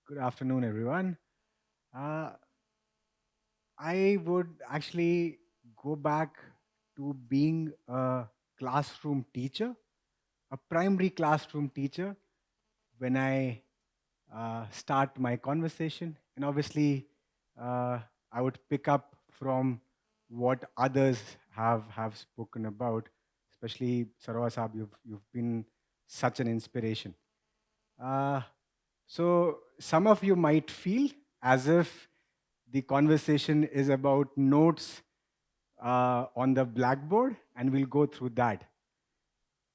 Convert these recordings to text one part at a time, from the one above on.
Good afternoon, everyone. Uh, I would actually go back to being a classroom teacher, a primary classroom teacher, when I start my conversation. And obviously, uh, I would pick up from what others have spoken about, especially Sarwa Saab, you've been such an inspiration. Uh, so some of you might feel as if the conversation is about notes on the blackboard, and we'll go through that.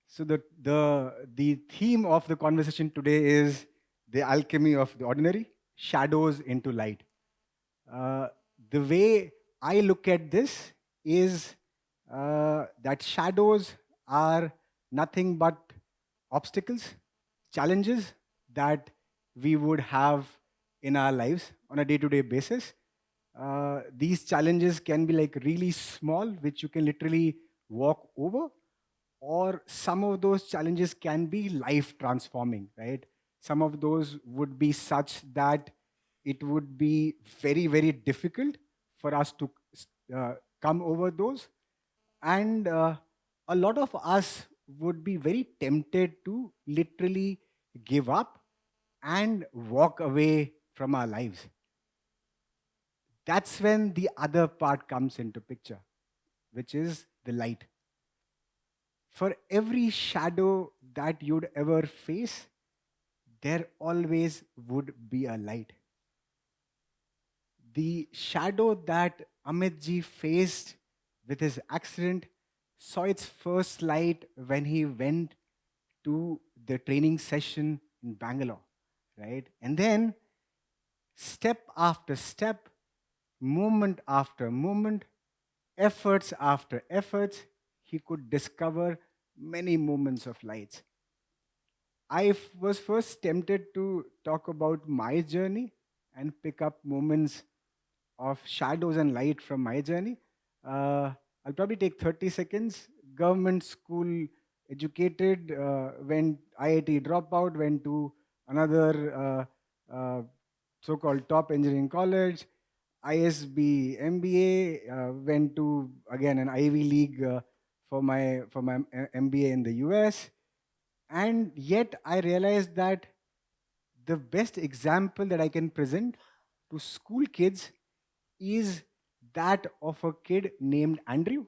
So the theme of the conversation today is the alchemy of the ordinary, shadows into light. Uh, the way I look at this is that shadows are nothing but obstacles, challenges that we would have in our lives on a day to day basis. These challenges can be like really small, which you can literally walk over, or some of those challenges can be life transforming, right? Some of those would be such that it would be very, very difficult for us to uh, come over those. And a lot of us would be very tempted to literally give up and walk away from our lives. That's when the other part comes into picture, which is the light. For every shadow that you'd ever face, there always would be a light. The shadow that Amitji faced with his accident saw its first light when he went to the training session in Bangalore, right? And then, step after step, moment after moment, efforts after efforts, he could discover many moments of lights. Was first tempted to talk about my journey and pick up moments of shadows and light from my journey. Uh, I'll probably take 30 seconds. Government school educated, went IIT dropout, went to another so called top engineering college, ISB MBA, went to again an Ivy League for my MBA in the US. And yet I realized that the best example that I can present to school kids is that of a kid named Andrew.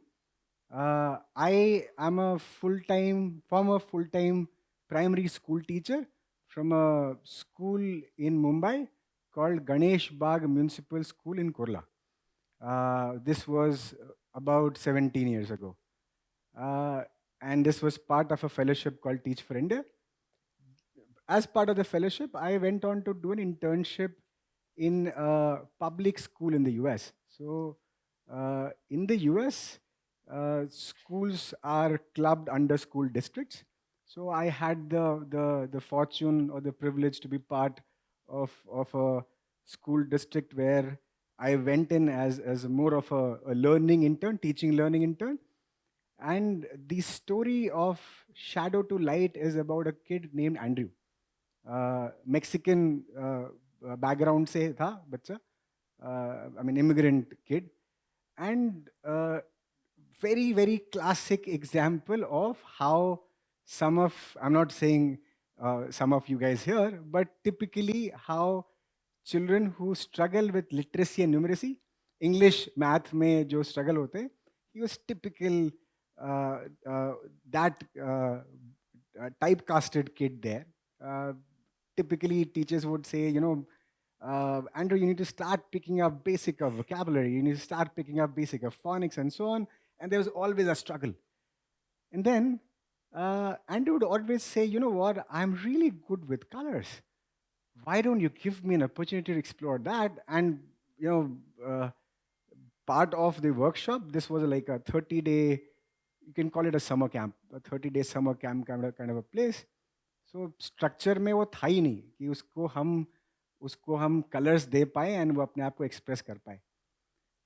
I am a former full time primary school teacher from a school in Mumbai called Ganesh Bagh Municipal School in Kurla. This was about 17 years ago. Uh, and this was part of a fellowship called Teach for India. As part of the fellowship, I went on to do an internship in a public school in the US. So, in the US, schools are clubbed under school districts. So, I had the fortune or the privilege to be part of a school district where I went in as more of a learning intern, teaching learning intern. And the story of Shadow to Light is about a kid named Andrew. Mexican background से था बच्चा, I mean immigrant kid, and very very classic example of how some of, I'm not saying some of you guys here, but typically how children who struggle with literacy and numeracy, English math में जो struggle होते हैं, he was typical uh, uh, that typecasted kid there. Uh, Typically, teachers would say, Andrew, you need to start picking up basic of vocabulary. You need to start picking up basic of phonics and so on. And there was always a struggle. And then Andrew would always say, you know what, I'm really good with colors. Why don't you give me an opportunity to explore that? And, you part of the workshop, this was like a 30-day, you can call it a summer camp, a 30-day summer camp kind of a place. So structure में वो था ही नहीं कि उसको हम colours दे पाए and वो अपने आप को एक्सप्रेस कर पाए.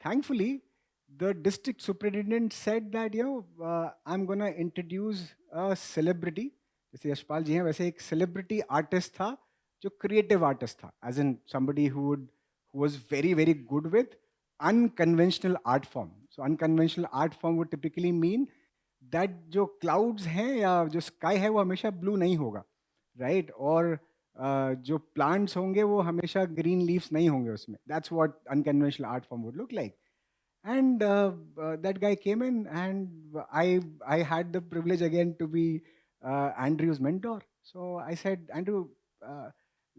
Thankfully, the district superintendent said that I'm gonna introduce a celebrity. जैसे यशपाल जी हैं वैसे एक celebrity artist था जो creative artist था, as in somebody who was very very good with unconventional art form. So unconventional art form would typically mean that जो clouds हैं या जो sky है वो हमेशा blue नहीं होगा, right? और जो plants होंगे वो हमेशा green leaves नहीं होंगे उसमें. That's what unconventional art form would look like. And that guy came in, and I had the privilege again to be Andrew's mentor. So I said, Andrew, uh,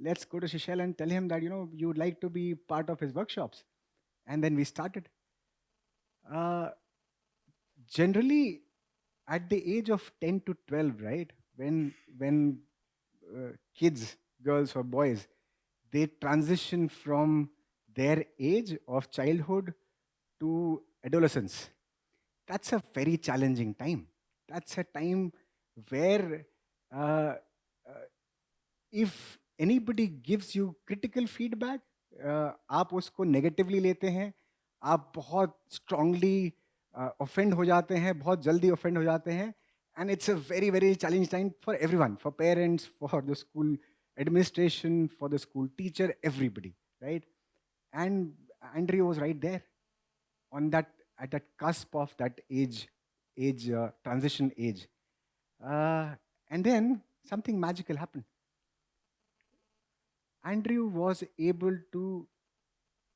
let's go to Shishel and tell him that you would like to be part of his workshops. And then we started. Uh, Generally, at the age of 10 to 12, right, when kids, girls or boys, they transition from their age of childhood to adolescence, that's a very challenging time. That's a time where uh, uh, if anybody gives you critical feedback, आप उसको negatively लेते हैं, आप बहुत strongly offend हो जाते हैं, बहुत जल्दी offend हो जाते हैं, and it's a very very challenging time for everyone, for parents, for the school administration, for the school teacher, everybody, right? And Andrea was right there on that, at that cusp of that age transition age. And then something magical happened. Andrew was able to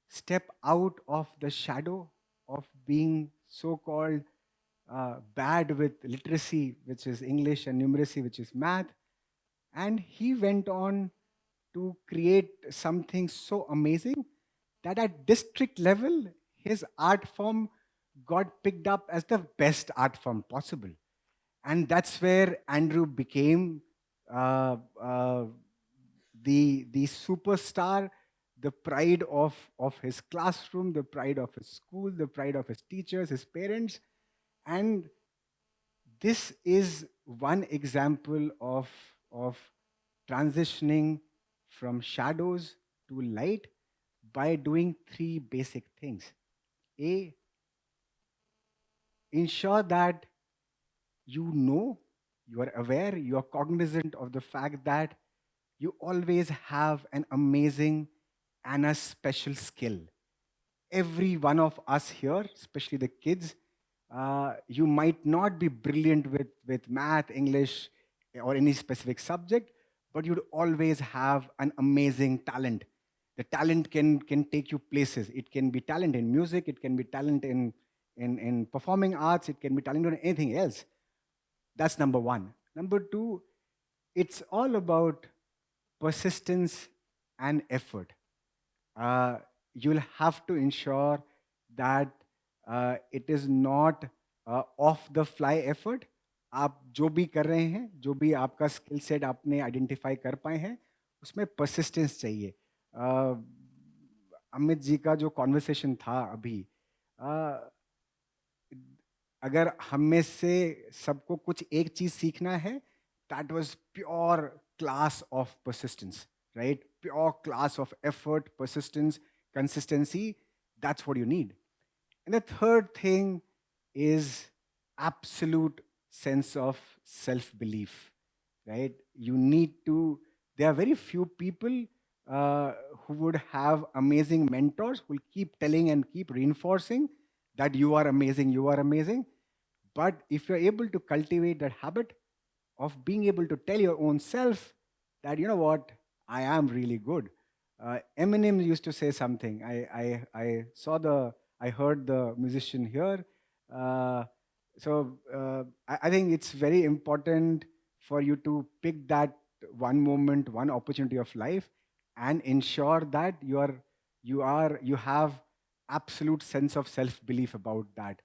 step out of the shadow of being so-called bad with literacy, which is English, and numeracy, which is math. And he went on to create something so amazing that at district level, his art form got picked up as the best art form possible. And that's where Andrew became uh, uh, the superstar, the pride of his classroom, the pride of his school, the pride of his teachers, his parents. And this is one example of transitioning from shadows to light by doing three basic things. A, ensure that you know, you are aware, you are cognizant of the fact that you always have an amazing and a special skill. Every one of us here, especially the kids, you might not be brilliant with math, English, or any specific subject, but you'd always have an amazing talent. The talent can take you places. It can be talent in music, it can be talent in performing arts, it can be talent in anything else. That's number one. Number two, it's all about persistence and effort. You'll have to ensure that it is not off the fly effort. आप जो भी कर रहे हैं, जो भी आपका skill set आपने आइडेंटिफाई कर पाए हैं, उसमें परसिस्टेंस चाहिए. अमित जी का जो कॉन्वर्सेशन था अभी, अगर हम में से सबको कुछ एक चीज सीखना है, that was pure class of persistence, right? Pure class of effort, persistence, consistency. That's what you need. And the third thing is absolute sense of self belief, right? You need to, there are very few people who would have amazing mentors who will keep telling and keep reinforcing that you are amazing, you are amazing. But if you're able to cultivate that habit of being able to tell your own self that, you know what, I am really good. Eminem used to say something. I heard the musician here. Uh, I think it's very important for you to pick that one moment, one opportunity of life, and ensure that you have absolute sense of self belief about that.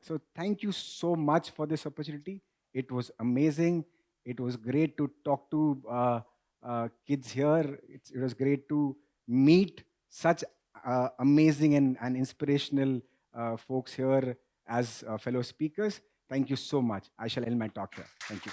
So thank you so much for this opportunity. It was amazing. It was great to talk to kids here. It was great to meet such amazing and inspirational folks here as fellow speakers. Thank you so much. I shall end my talk here. Thank you.